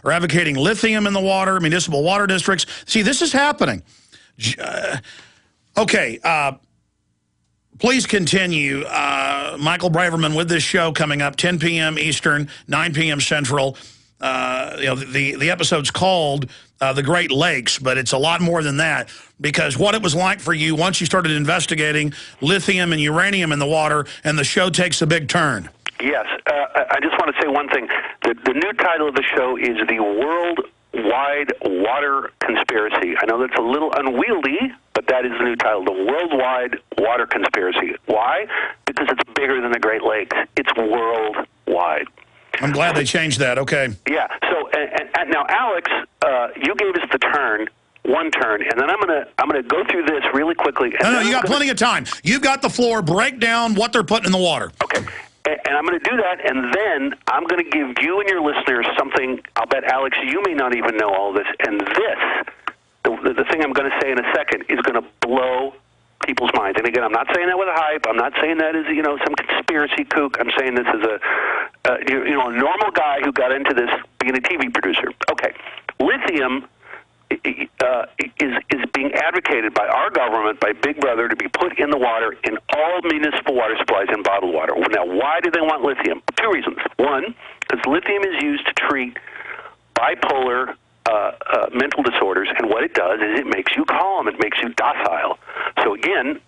are advocating lithium in the water, municipal water districts. See, this is happening. Okay, please continue. Michael Braverman with this show coming up, 10 p.m. Eastern, 9 p.m. Central. The episode's called The Great Lakes, but it's a lot more than that, because what it was like for you once you started investigating lithium and uranium in the water, and the show takes a big turn. Yes. I just want to say one thing. The new title of the show is The Worldwide Water Conspiracy. I know that's a little unwieldy, but that is the new title, The Worldwide Water Conspiracy. Why? Because it's bigger than the Great Lakes. It's worldwide. I'm glad they changed that. Okay. Yeah. So, and now, Alex, you gave us the turn. One turn, and then I'm gonna go through this really quickly. No, you got plenty of time. You've got the floor. Break down what they're putting in the water. Okay. And I'm going to do that, and then I'm going to give you and your listeners something. I'll bet, Alex, you may not even know all this. And this, the thing I'm going to say in a second, is going to blow people's minds. And again, I'm not saying that with a hype. I'm not saying that as, some conspiracy kook. I'm saying this as a normal guy who got into this being a TV producer. Okay. Lithium is being advocated by our government, by Big Brother, to be put in the water in all municipal water supplies and bottled water. Now, why do they want lithium? Two reasons. One, because lithium is used to treat bipolar mental disorders, and what it does is it makes you calm, it makes you docile. So again,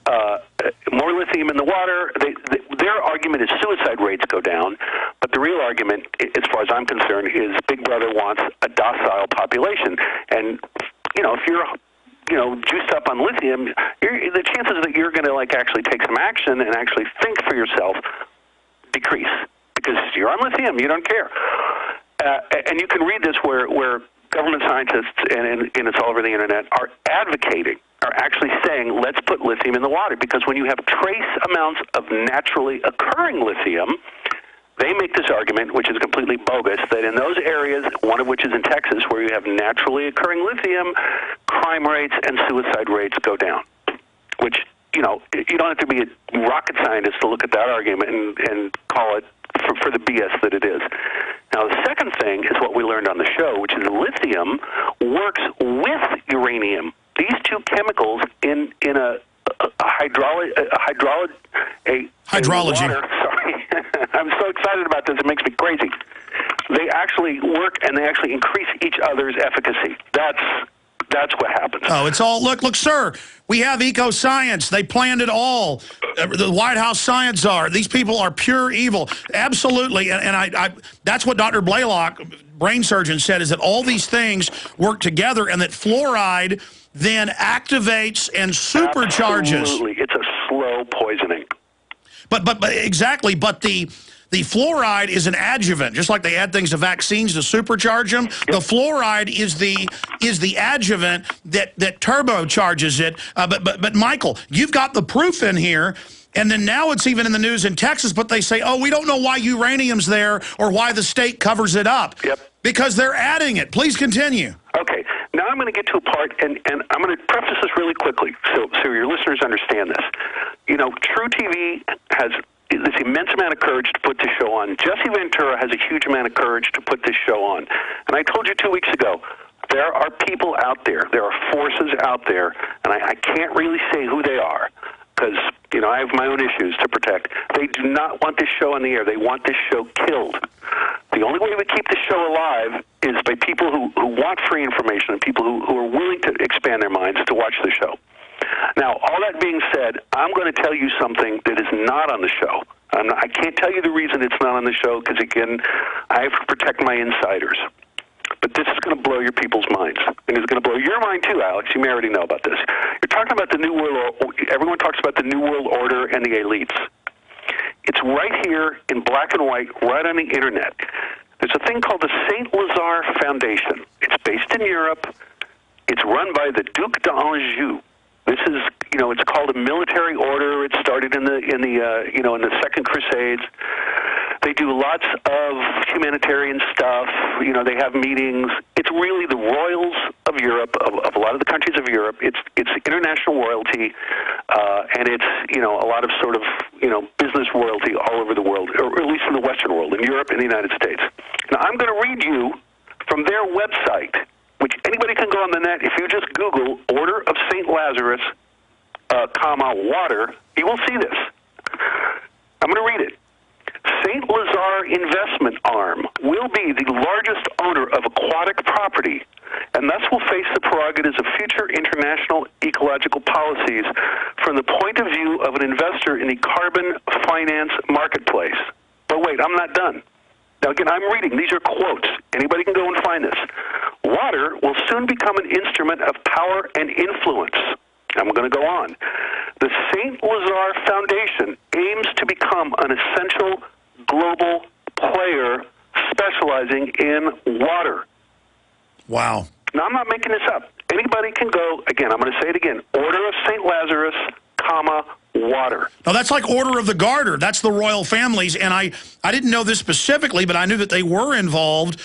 more lithium in the water, their argument is suicide rates go down, but the real argument, as far as I'm concerned, is Big Brother wants a docile population. And, if you're juiced up on lithium, the chances that you're going to actually take some action and actually think for yourself decrease, because you're on lithium, you don't care. And you can read this where government scientists, and it's all over the internet, are actually saying, let's put lithium in the water, because when you have trace amounts of naturally occurring lithium, they make this argument, which is completely bogus, that in those areas, one of which is in Texas, where you have naturally occurring lithium, crime rates and suicide rates go down, which, you don't have to be a rocket scientist to look at that argument and call it for the BS that it is. Now, the second thing is what we learned on the show, which is lithium works with uranium. These two chemicals in a hydrology. Water, sorry. I'm so excited about this, it makes me crazy. They actually work, and they actually increase each other's efficacy. That's what happens. Oh, it's all, look, sir, we have eco-science. They planned it all. The White House science czar. These people are pure evil. Absolutely. And I that's what Dr. Blaylock, brain surgeon, said, is that all these things work together, and that fluoride then activates and supercharges. Absolutely. It's a slow poisoning. But exactly, but the fluoride is an adjuvant, just like they add things to vaccines to supercharge them. Yep. The fluoride is the adjuvant that turbocharges it. But Michael, you've got the proof in here, and then now it's even in the news in Texas. But they say, oh, we don't know why uranium's there or why the state covers it up. Yep. Because they're adding it. Please continue. Okay. Now I'm going to get to a part, and I'm going to preface this really quickly so your listeners understand this. True TV has this immense amount of courage to put this show on. Jesse Ventura has a huge amount of courage to put this show on. And I told you 2 weeks ago, there are people out there, there are forces out there, and I can't really say who they are, because, I have my own issues to protect. They do not want this show on the air. They want this show killed. The only way we keep this show alive is by people who want free information, and people who are willing to expand their minds to watch the show. Now, all that being said, I'm going to tell you something that is not on the show. I can't tell you the reason it's not on the show, because, again, I have to protect my insiders. But this is going to blow your people's minds. And it's going to blow your mind, too, Alex. You may already know about this. You're talking about the New World Order. Everyone talks about the New World Order and the elites. It's right here in black and white, right on the Internet. There's a thing called the St. Lazare Foundation. It's based in Europe. It's run by the Duc d'Anjou. This is, it's called a military order. It started in the Second Crusades. They do lots of humanitarian stuff. They have meetings. It's really the royals of Europe, of a lot of the countries of Europe. It's international royalty, and it's a lot of sort of business royalty all over the world, or at least in the Western world, in Europe and the United States. Now I'm going to read you from their website, which anybody can go on the net. If you just Google Order of St. Lazarus, water, you will see this. I'm going to read it. St. Lazare Investment Arm will be the largest owner of aquatic property and thus will face the prerogatives of future international ecological policies from the point of view of an investor in the carbon finance marketplace. But wait, I'm not done. Now, again, I'm reading. These are quotes. Anybody can go and find this. Water will soon become an instrument of power and influence. I'm going to go on. The St. Lazare Foundation aims to become an essential global player specializing in water. Wow. Now, I'm not making this up. Anybody can go, again, I'm going to say it again, Order of St. Lazarus, water. Now, that's like Order of the Garter. That's the royal families, and I didn't know this specifically, but I knew that they were involved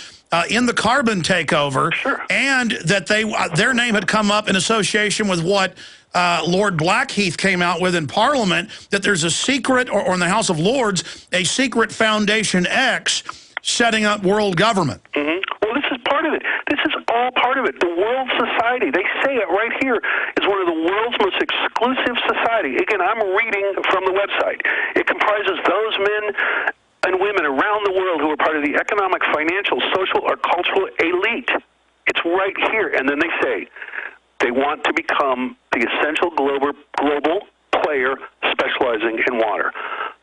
in the carbon takeover, sure, and that their name had come up in association with what Lord Blackheath came out with in Parliament, that there's a secret, or in the House of Lords, a secret Foundation X setting up world government. Mm-hmm. Well, this is part of it. This is all part of it. The World Society, they say it right here, is one of the world's most exclusive society. Again, I'm reading from the website. It comprises those men and women around the world who are part of the economic, financial, social, or cultural elite. It's right here. And then they say they want to become the essential global player specializing in water.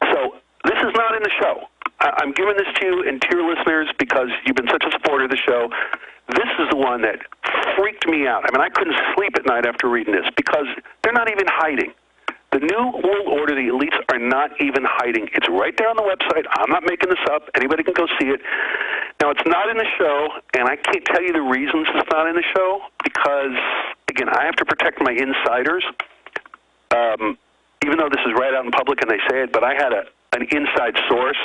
So this is not in the show. I'm giving this to you and to your listeners because you've been such a supporter of the show. This is the one that freaked me out. I mean, I couldn't sleep at night after reading this because they're not even hiding. The New World Order, the elites, are not even hiding. It's right there on the website. I'm not making this up. Anybody can go see it. Now, it's not in the show, and I can't tell you the reasons it's not in the show because, again, I have to protect my insiders, even though this is right out in public and they say it, but I had an inside source,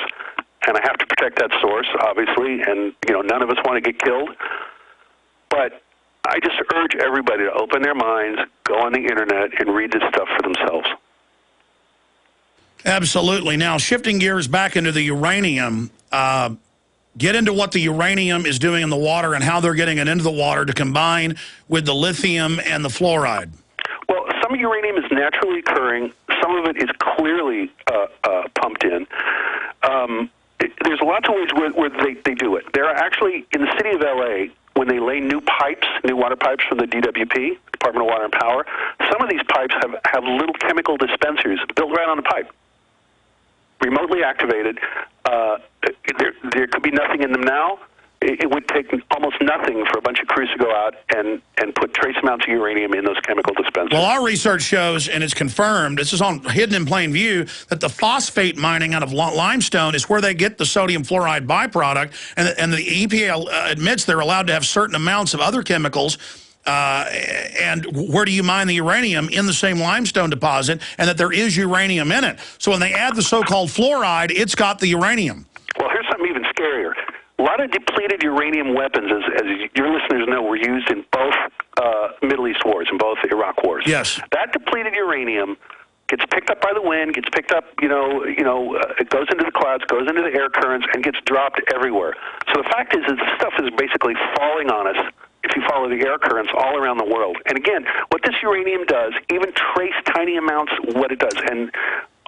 and I have to protect that source, obviously, and, none of us want to get killed. But I just urge everybody to open their minds, go on the internet, and read this stuff for themselves. Absolutely. Now, shifting gears back into the uranium, get into what the uranium is doing in the water and how they're getting it into the water to combine with the lithium and the fluoride. Well, some uranium is naturally occurring. Some of it is clearly pumped in. There's lots of ways where they do it. There are actually, in the city of L.A., when they lay new water pipes from the DWP, Department of Water and Power, some of these pipes have little chemical dispensers built right on the pipe, remotely activated. There could be nothing in them now. It would take almost nothing for a bunch of crews to go out and put trace amounts of uranium in those chemical dispensers. Well, our research shows, and it's confirmed, this is hidden in plain view, that the phosphate mining out of limestone is where they get the sodium fluoride byproduct, and the EPA admits they're allowed to have certain amounts of other chemicals. And where do you mine the uranium? In the same limestone deposit, and that there is uranium in it. So when they add the so-called fluoride, it's got the uranium. Well, here's something even scarier. A lot of depleted uranium weapons, as your listeners know, were used in both Middle East wars, in both Iraq wars. Yes. That depleted uranium gets picked up by the wind, gets picked up, it goes into the clouds, goes into the air currents, and gets dropped everywhere. So the fact is this stuff is basically falling on us if you follow the air currents all around the world. And again, what this uranium does, even trace tiny amounts, what it does. And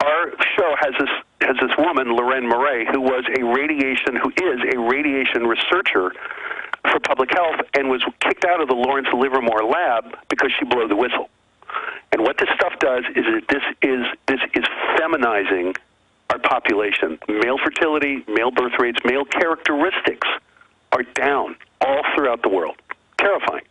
our show has this woman, Loren Murray, who is a radiation researcher for public health and was kicked out of the Lawrence Livermore lab because she blew the whistle. And what this stuff does is that this is feminizing our population. Male fertility, male birth rates, male characteristics are down all throughout the world. Terrifying.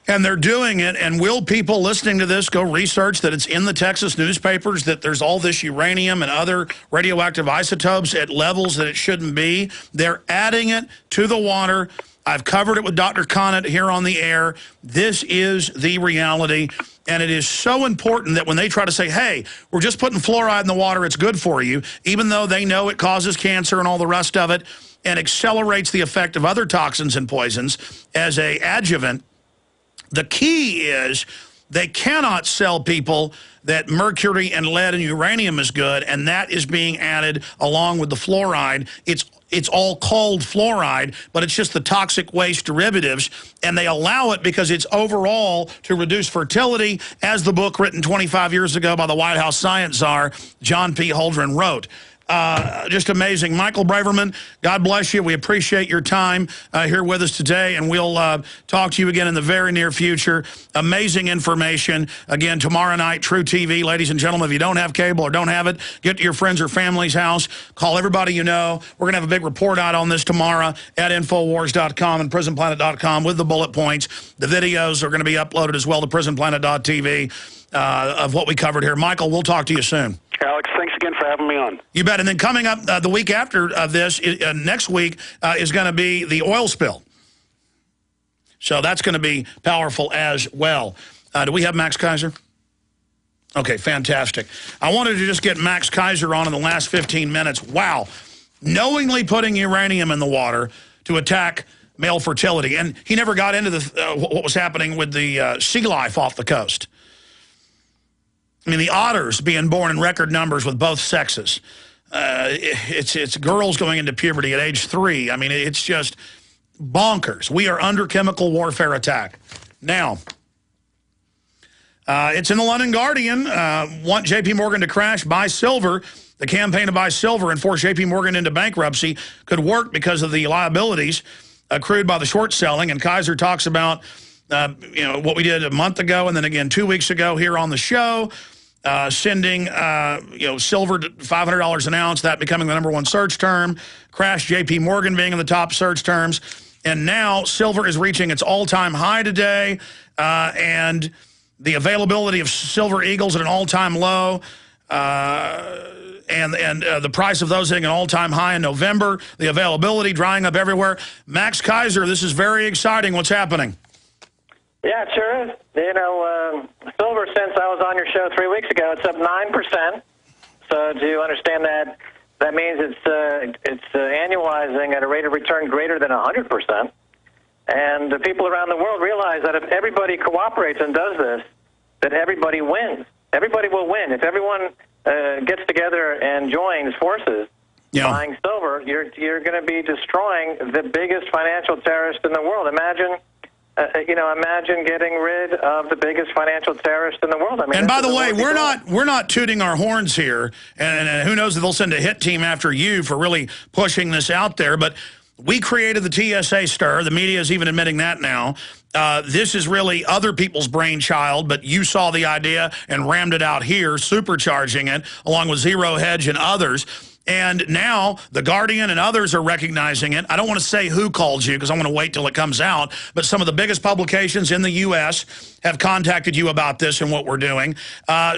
And they're doing it, and will people listening to this go research that it's in the Texas newspapers, that there's all this uranium and other radioactive isotopes at levels that it shouldn't be? They're adding it to the water. I've covered it with Dr. Conant here on the air. This is the reality, and it is so important that when they try to say, hey, we're just putting fluoride in the water, it's good for you, even though they know it causes cancer and all the rest of it, and accelerates the effect of other toxins and poisons as a adjuvant. The key is they cannot sell people that mercury and lead and uranium is good, and that is being added along with the fluoride. It's it's all called fluoride, but it's just the toxic waste derivatives, and they allow it because it's overall to reduce fertility, as the book written 25 years ago by the White House science czar, John P. Holdren, wrote. Just amazing. Michael Braverman, God bless you. We appreciate your time here with us today, and we'll talk to you again in the very near future. Amazing information. Again, tomorrow night, True TV. Ladies and gentlemen, if you don't have cable or don't have it, get to your friends or family's house. Call everybody you know. We're going to have a big report out on this tomorrow at Infowars.com and PrisonPlanet.com with the bullet points. The videos are going to be uploaded as well to PrisonPlanet.tv of what we covered here. Michael, we'll talk to you soon. Alex, thanks again for having me on. You bet. And then coming up the week after this, next week, is going to be the oil spill. So that's going to be powerful as well. Do we have Max Keiser? Okay, fantastic. I wanted to just get Max Keiser on in the last 15 minutes. Wow. Knowingly putting uranium in the water to attack male fertility. And he never got into what was happening with the sea life off the coast. I mean, the otters being born in record numbers with both sexes. It's girls going into puberty at age 3. I mean, it's just bonkers. We are under chemical warfare attack. Now, it's in the London Guardian. Want J.P. Morgan to crash, buy silver. The campaign to buy silver and force J.P. Morgan into bankruptcy could work because of the liabilities accrued by the short selling. And Keiser talks about what we did a month ago and then again 2 weeks ago here on the show, sending silver to $500 an ounce, that becoming the #1 search term, crash J.P. Morgan being in the top search terms, and now silver is reaching its all-time high today, and the availability of Silver Eagles at an all-time low, and the price of those hitting an all-time high in November, the availability drying up everywhere. Max Keiser, this is very exciting. What's happening? Yeah, it sure is. Silver, since I was on your show 3 weeks ago, it's up 9%. So do you understand that? That means it's annualizing at a rate of return greater than 100%. And the people around the world realize that if everybody cooperates and does this, that everybody wins. Everybody will win. If everyone gets together and joins forces, buying silver, you're going to be destroying the biggest financial terrorist in the world. Imagine getting rid of the biggest financial terrorist in the world. I mean, and by the way, we're not tooting our horns here, and who knows if they'll send a hit team after you for really pushing this out there. But we created the TSA stir. The media is even admitting that now. This is really other people's brainchild, but you saw the idea and rammed it out here, supercharging it, along with Zero Hedge and others. And now The Guardian and others are recognizing it. I don't want to say who called you because I want to wait till it comes out, but some of the biggest publications in the U.S. have contacted you about this and what we're doing.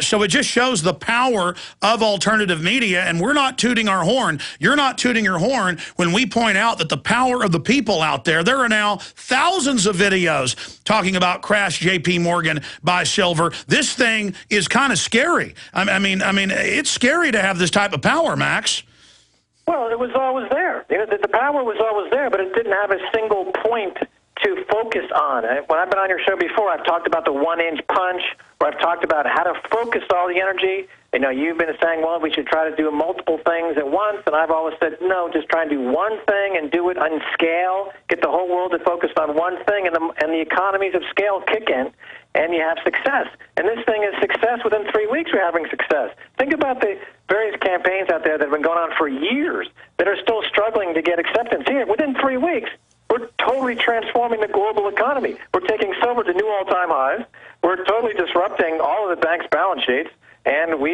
So it just shows the power of alternative media, and we're not tooting our horn. You're not tooting your horn when we point out that the power of the people out there. There are now thousands of videos talking about crash J.P. Morgan, buy silver. This thing is kind of scary. I mean, it's scary to have this type of power, Max. Well, it was always there. The power was always there, but it didn't have a single point to focus on. When I've been on your show before, I've talked about the 1-inch punch, or I've talked about how to focus all the energy. You've been saying, well, we should try to do multiple things at once, and I've always said, no, just try and do one thing and do it on scale, get the whole world to focus on one thing, and the economies of scale kick in, and you have success. And this thing is success. Within 3 weeks, we're having success. Think about the various campaigns out there that have been going on for years that are still struggling to get acceptance. Here, within 3 weeks, we're totally transforming the global economy. We're taking silver to new all-time highs. We're totally disrupting all of the bank's balance sheets, and we